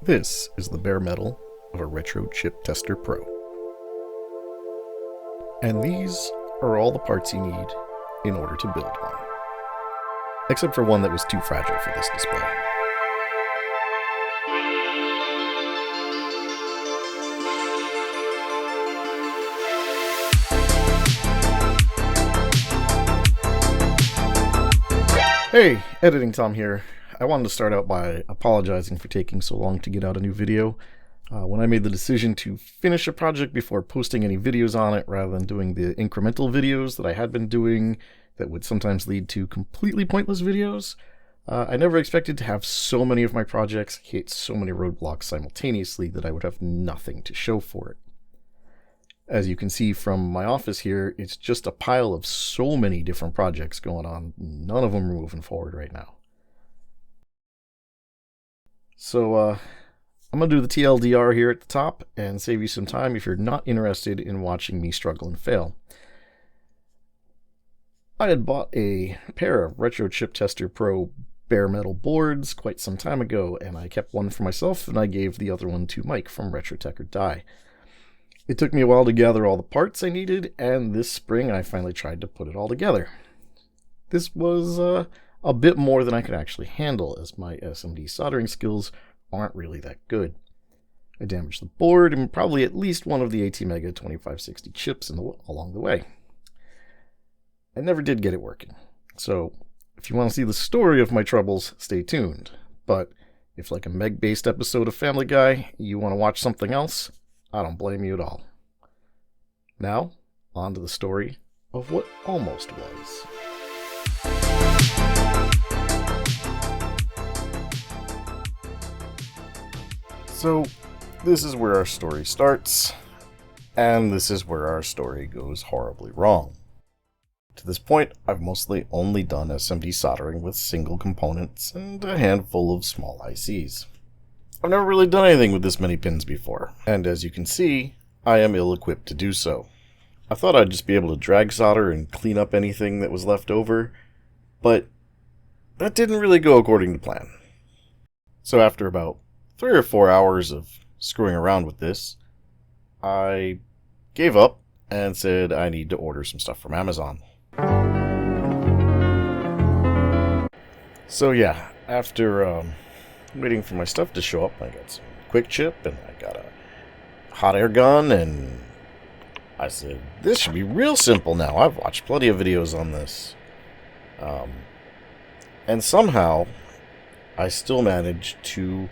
This is the bare metal of a Retro Chip Tester Pro. And these are all the parts you need in order to build one. Except for one that was too fragile for this display. Hey, Editing Tom here. I wanted to start out by apologizing for taking so long to get out a new video. When I made the decision to finish a project before posting any videos on it, rather than doing the incremental videos that I had been doing that would sometimes lead to completely pointless videos, I never expected to have so many of my projects hit so many roadblocks simultaneously that I would have nothing to show for it. As you can see from my office here, it's just a pile of so many different projects going on. None of them are moving forward right now. So, I'm going to do the TLDR here at the top and save you some time if you're not interested in watching me struggle and fail. I had bought a pair of Retro Chip Tester Pro bare metal boards quite some time ago, and I kept one for myself and I gave the other one to Mike from Retro or Die. It took me a while to gather all the parts I needed, and this spring I finally tried to put it all together. This was a bit more than I could actually handle, as my SMD soldering skills aren't really that good. I damaged the board and probably at least one of the ATmega 2560 chips along the way. I never did get it working, so if you want to see the story of my troubles, stay tuned. But if, like a Meg-based episode of Family Guy, you want to watch something else, I don't blame you at all. Now, on to the story of what almost was. So, this is where our story starts, and this is where our story goes horribly wrong. To this point, I've mostly only done SMD soldering with single components and a handful of small ICs. I've never really done anything with this many pins before, and as you can see, I am ill-equipped to do so. I thought I'd just be able to drag solder and clean up anything that was left over, but that didn't really go according to plan. So after about 3 or 4 hours of screwing around with this, I gave up and said I need to order some stuff from Amazon. So yeah, after waiting for my stuff to show up, I got some quick chip and I got a hot air gun, and I said, this should be real simple now. I've watched plenty of videos on this. And somehow, I still managed to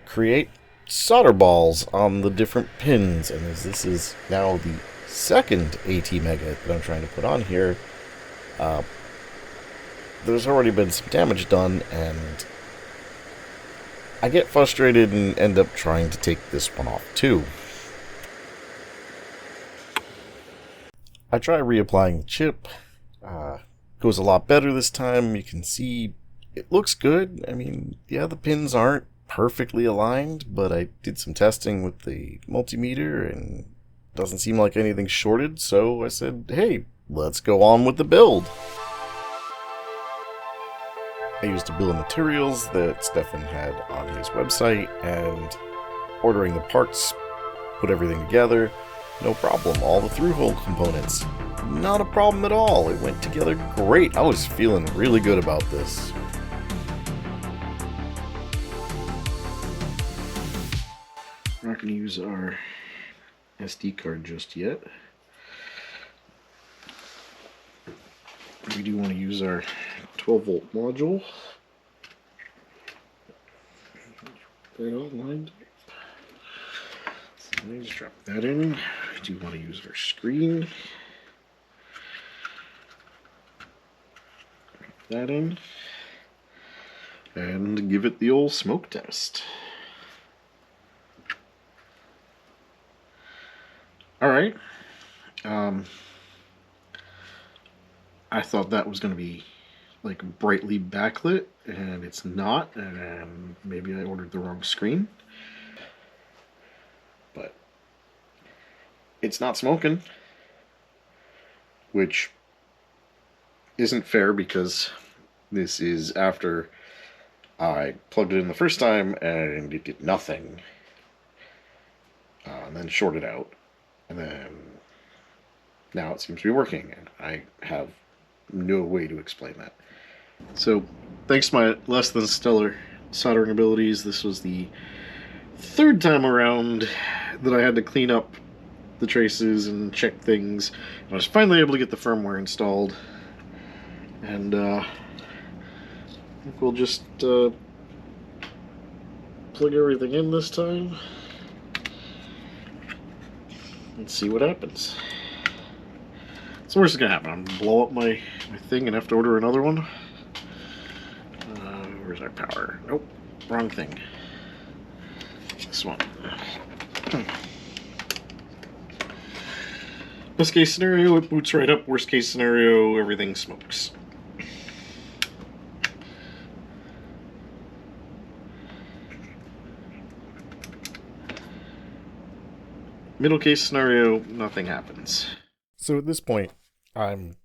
create solder balls on the different pins, and as this is now the second ATmega that I'm trying to put on here, there's already been some damage done, and I get frustrated and end up trying to take this one off too. I try reapplying the chip. Goes a lot better this time. You can see it looks good. I mean, yeah, the pins aren't perfectly aligned, but I did some testing with the multimeter and doesn't seem like anything's shorted, so I said, hey, let's go on with the build. I used a bill of materials that Stefan had on his website, and ordering the parts, put everything together, no problem. All the through-hole components, not a problem at all. It went together great. I was feeling really good about this. We're not going to use our SD card just yet. We do want to use our 12-volt module. That all lined up. So let me just drop that in. We do want to use our screen. Drop that in. And give it the old smoke test. Alright. I thought that was going to be like brightly backlit, and it's not, and maybe I ordered the wrong screen. But it's not smoking, which isn't fair because this is after I plugged it in the first time and it did nothing. And then shorted out. And then now it seems to be working. And I have no way to explain that. So, thanks to my less than stellar soldering abilities, this was the third time around that I had to clean up the traces and check things. I was finally able to get the firmware installed. And I think we'll just plug everything in this time and see what happens. So worst is gonna happen. I'm gonna blow up my thing and have to order another one. Where's our power? Nope, wrong thing. This one. Best case scenario, it boots right up. Worst case scenario, everything smokes. Middle case scenario, nothing happens. So at this point, I'm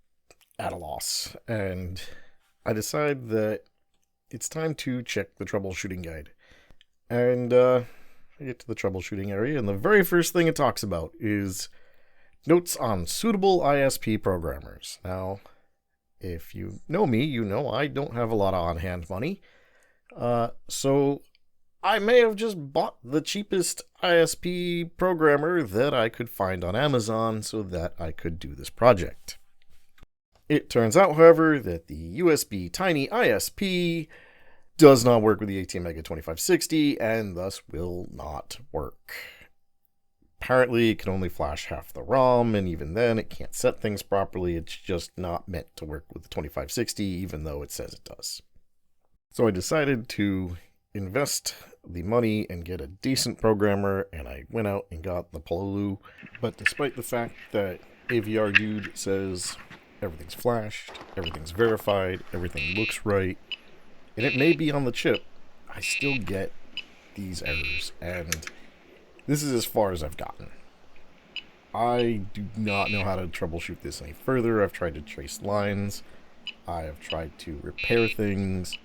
at a loss, and I decide that it's time to check the troubleshooting guide. And I get to the troubleshooting area, and the very first thing it talks about is notes on suitable ISP programmers. Now, if you know me, you know I don't have a lot of on-hand money. So I may have just bought the cheapest ISP programmer that I could find on Amazon so that I could do this project. It turns out, however, that the USB Tiny ISP does not work with the ATmega 2560 and thus will not work. Apparently, it can only flash half the ROM, and even then, it can't set things properly. It's just not meant to work with the 2560, even though it says it does. So I decided to invest the money and get a decent programmer, and I went out and got the Pololu. But despite the fact that AVR Dude says everything's flashed, everything's verified, everything looks right, and it may be on the chip, I still get these errors, and this is as far as I've gotten. I do not know how to troubleshoot this any further. I've tried to trace lines. I have tried to repair things.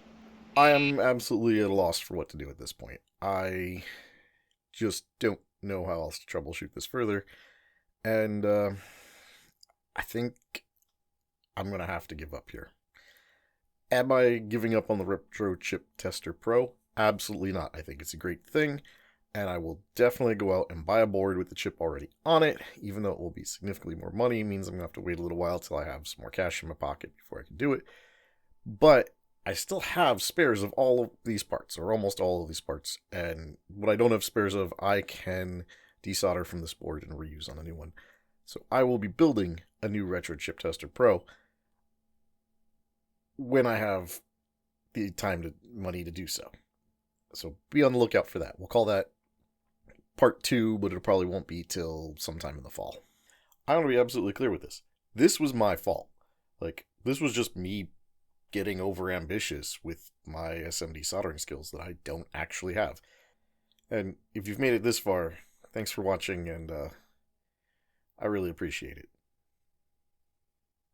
I am absolutely at a loss for what to do at this point. I just don't know how else to troubleshoot this further. And I think I'm going to have to give up here. Am I giving up on the Retro Chip Tester Pro? Absolutely not. I think it's a great thing. And I will definitely go out and buy a board with the chip already on it, even though it will be significantly more money. It means I'm going to have to wait a little while till I have some more cash in my pocket before I can do it. But I still have spares of all of these parts, or almost all of these parts. And what I don't have spares of, I can desolder from this board and reuse on a new one. So I will be building a new Retro Chip Tester Pro when I have the money to do so. So be on the lookout for that. We'll call that part 2, but it probably won't be till sometime in the fall. I want to be absolutely clear with this. This was my fault. This was just me getting over ambitious with my SMD soldering skills that I don't actually have. And if you've made it this far, thanks for watching, and I really appreciate it.